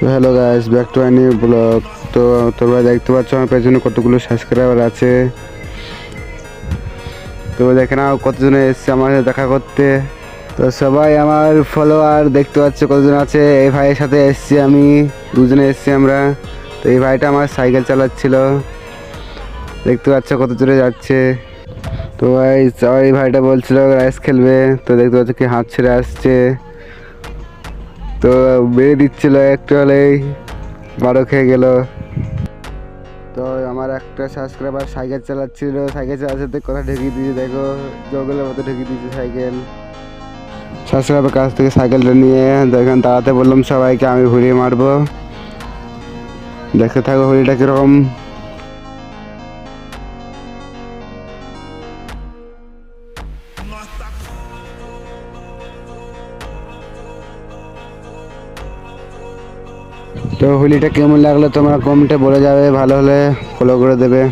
তো hello guys, back to I knew blog. তো তোমরা দেখতে পাচ্ছ আমার পেছনে কতগুলো সাবস্ক্রাইবার আছে। তো দেখে নাও কতজন এসছে আমার সাথে দেখা করতে। তো সবাই আমার ফলোয়ার দেখতে পাচ্ছ কতজন আছে। এই ভাইয়ের সাথে এসছি, আমি দুজনে এসছি আমরা। তো এই ভাইটা আমার সাইকেল চালাচ্ছিল, দেখতে পাচ্ছ কত দূরে যাচ্ছে। তো ভাই এই ভাইটা বলছিল রাইস খেলবে, তো দেখতে পাচ্ছ কি হাত ছেড়ে আসছে। তো বেড়ে দিচ্ছিল, একটু হলেই বারো খেয়ে গেল। তো আমার একটা সাবস্ক্রাইবার সাইকেল চালাচ্ছিল, সাইকেল চালাতে কোথায় ঢুকিয়ে দিয়েছে দেখো, জঙ্গলের মতো ঢুকিয়ে দিয়েছে সাইকেল। সাবস্ক্রাইবার কাছ থেকে সাইকেলটা নিয়ে দেখেন দাঁড়াতে বললাম সবাইকে, আমি ঘুরিয়ে মারবো, দেখতে থাকো হুড়িটা কিরকম। তো হুলিটা কেমন লাগলো তোমরা কমেন্টে বলে যাবে, ভালো হলে ফলো করে দেবে।